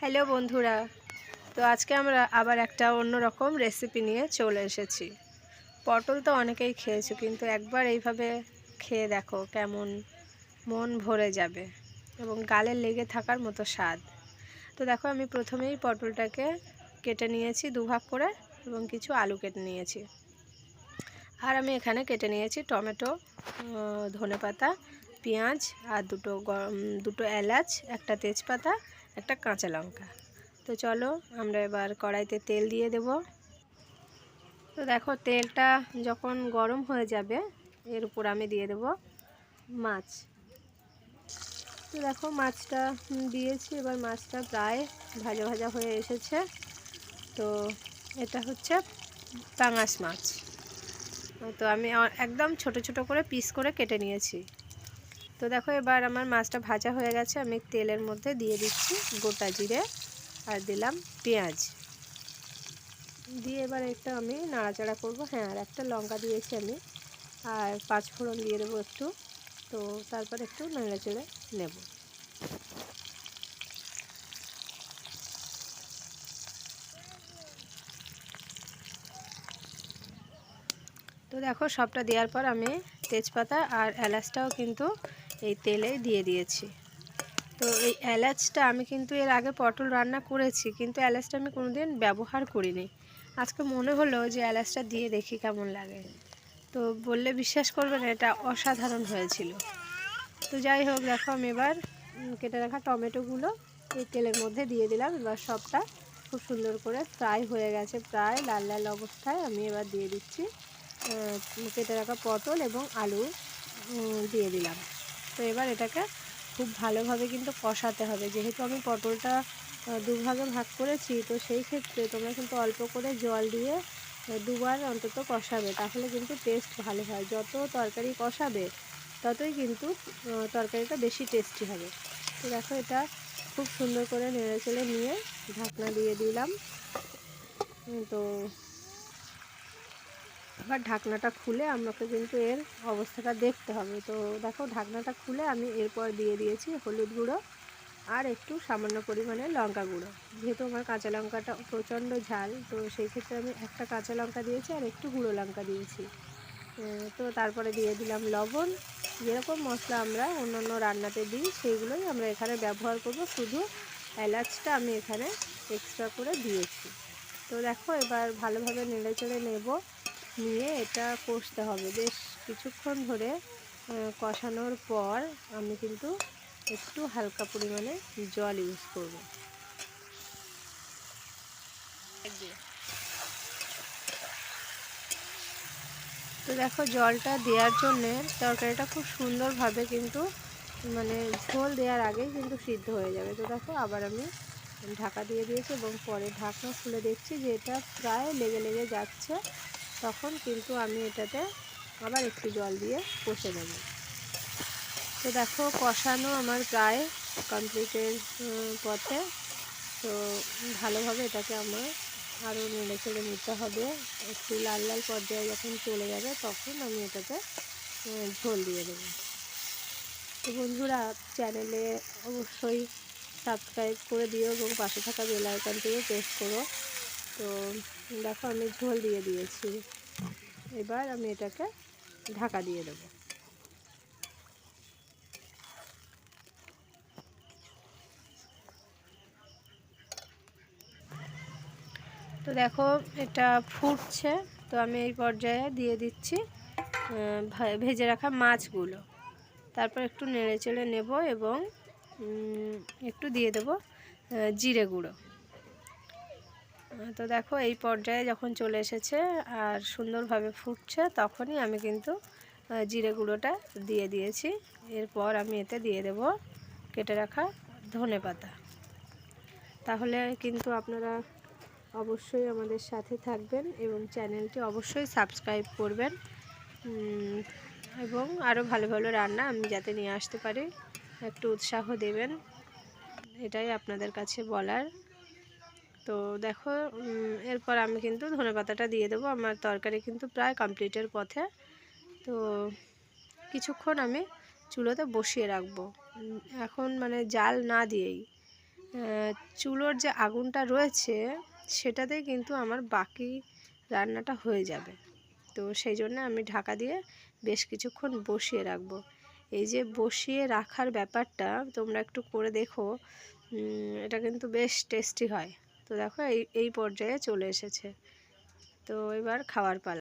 Hello বন্ধুরা, তো আজকে আমরা আবার একটা অন্যরকম রেসিপি নিয়ে চলে এসেছি। পটল তো অনেকেই খেয়েছো, কিন্তু একবার এইভাবে খেয়ে দেখো, কেমন মন ভরে যাবে এবং গালে লেগে থাকার মতো স্বাদ। তো দেখো, আমি প্রথমেই পটলটাকে কেটে নিয়েছি দুভাগ করে এবং কিছু আলু কেটে নিয়েছি। আর আমি এখানে কেটে নিয়েছি টমেটো, ধনেপাতা, পেঁয়াজ আর দুটো এলাচ, একটা তেজপাতা, একটা কাঁচা লঙ্কা। তো চলো আমরা এবার কড়াইতে তেল দিয়ে দেব। তো দেখো, তেলটা যখন গরম হয়ে যাবে এর উপর আমি দিয়ে দেব মাছ। তো দেখো, মাছটা দিয়েছি। এবার মাছটা প্রায় ভাজা ভাজা হয়ে এসেছে। তো এটা হচ্ছে পাঙাশ মাছ। তো আমি একদম ছোট ছোট করে পিস করে কেটে নিয়েছি। তো দেখো, এবার আমার মাছটা ভাজা হয়ে গেছে। আমি তেলের মধ্যে দিয়ে দিচ্ছি গোটা জিরে আর দিলাম পেঁয়াজ দিয়ে এবার একটা আমি নাড়াচাড়া করব। হ্যাঁ, আর একটা লঙ্কা দিয়েছি আমি, আর 5 ফোড়ন দিয়ে দেবো একটু। তো তারপর একটু নেড়েচেড়ে নেব। তো দেখো, সবটা দেওয়ার পর আমি তেজপাতা আর এলাচটাও কিন্তু এই তেলেই দিয়ে দিয়েছি। তো এই এলাচটা আমি কিন্তু এর আগে পটল রান্না করেছি, কিন্তু এলাচটা আমি কোনোদিন ব্যবহার করিনি। আজকে মনে হলো যে এলাচটা দিয়ে দেখি কেমন লাগে। তো বললে বিশ্বাস করবে না, এটা অসাধারণ হয়েছিল। তো যাই হোক, দেখো আমি এবার কেটে রাখা টমেটোগুলো এই তেলের মধ্যে দিয়ে দিলাম। এবার সবটা খুব সুন্দর করে ফ্রাই হয়ে গেছে, প্রায় লাল লাল অবস্থায়। আমি এবার দিয়ে দিচ্ছি কেটে রাখা পটল এবং আলু দিয়ে দিলাম। তো এবার এটাকে খুব ভালোভাবে কিন্তু কষাতে হবে। যেহেতু আমি পটলটা দুভাগে ভাগ করেছি, তো সেই ক্ষেত্রে তোমরা কিন্তু অল্প করে জল দিয়ে দুবার অন্তত কষাবে, তাহলে কিন্তু টেস্ট ভালো হয়। যত তরকারি কষাবে ততই কিন্তু তরকারিটা বেশি টেস্টি হবে। তো দেখো, এটা খুব সুন্দর করে নেড়েচেড়ে নিয়ে ঢাকনা দিয়ে দিলাম। তো এবার ঢাকনাটা খুলে আমাকে কিন্তু এর অবস্থাটা দেখতে হবে। তো দেখো, ঢাকনাটা খুলে আমি এরপর দিয়ে দিয়েছি হলুদ গুঁড়ো আর একটু সামান্য পরিমাণে লঙ্কা গুঁড়ো। যেহেতু আমার কাঁচা লঙ্কাটা প্রচণ্ড ঝাল, তো সেই ক্ষেত্রে আমি একটা কাঁচা লঙ্কা দিয়েছি আর একটু গুঁড়ো লঙ্কা দিয়েছি। তো তারপরে দিয়ে দিলাম লবণ। যেরকম মশলা আমরা অন্যান্য রান্নাতে দিই সেইগুলোই আমরা এখানে ব্যবহার করব, শুধু এলাচটা আমি এখানে এক্সট্রা করে দিয়েছি। তো দেখো, এবার ভালোভাবে নেড়েচেড়ে নেব, নিয়ে এটা কষতে হবে বেশ কিছুক্ষণ ধরে। কষানোর পর আমি কিন্তু একটু হালকা পরিমাণে জল ইউজ করব। তো দেখো, জলটা দেওয়ার জন্যে তরকারিটা খুব সুন্দরভাবে কিন্তু মানে ঝোল দেওয়ার আগেই কিন্তু সিদ্ধ হয়ে যাবে। তো দেখো, আবার আমি ঢাকা দিয়ে দিয়েছি এবং পরে ঢাকনা খুলে দেখছি যে এটা প্রায় লেগে লেগে যাচ্ছে। তখন কিন্তু আমি এটাতে আবার একটু জল দিয়ে কষে নেব। তো দেখো, কষানো আমার প্রায় কমপ্লিটের পথে। তো ভালোভাবে এটাকে আমার আরও নেড়েচেড়ে নিতে হবে। একটু লাল লাল পর্যায়ে যখন চলে যাবে তখন আমি এটাতে ঝোল দিয়ে দেবো। তো বন্ধুরা, চ্যানেলে অবশ্যই সাবস্ক্রাইব করে দিও এবং পাশে থাকা বেল আইকনটিও প্রেস করো। তো দেখো, আমি ঝোল দিয়ে দিয়েছি। এবার আমি এটাকে ঢাকা দিয়ে দেবো। তো দেখো, এটা ফুটছে। তো আমি এই পর্যায়ে দিয়ে দিচ্ছি ভেজে রাখা মাছগুলো। তারপর একটু নেড়েচেড়ে নেব এবং একটু দিয়ে দেব জিরে গুঁড়ো। তো দেখো, এই পর্যায়ে যখন চলে এসেছে আর সুন্দরভাবে ফুটছে, তখনই আমি কিন্তু জিরে গুঁড়োটা দিয়ে দিয়েছি। এরপর আমি এতে দিয়ে দেব কেটে রাখা ধনেপাতা। তাহলে কিন্তু আপনারা অবশ্যই আমাদের সাথে থাকবেন এবং চ্যানেলটি অবশ্যই সাবস্ক্রাইব করবেন, এবং আরও ভালো ভালো রান্না আমি যাতে নিয়ে আসতে পারি একটু উৎসাহ দেবেন, এটাই আপনাদের কাছে বলার। তো দেখো, এরপর আমি কিন্তু ধনেপাতাটা দিয়ে দেবো। আমার তরকারি কিন্তু প্রায় কমপ্লিটের পথে। তো কিছুক্ষণ আমি চুলোতে বসিয়ে রাখবো, এখন মানে জাল না দিয়েই। চুলোর যে আগুনটা রয়েছে সেটাতেই কিন্তু আমার বাকি রান্নাটা হয়ে যাবে। তো সেই জন্য আমি ঢাকা দিয়ে বেশ কিছুক্ষণ বসিয়ে রাখবো। এই যে বসিয়ে রাখার ব্যাপারটা তোমরা একটু করে দেখো, এটা কিন্তু বেশ টেস্টি হয়। তো দেখো এই পর্যায়ে চলে এসেছে। তো এবার খাওয়ার পালা।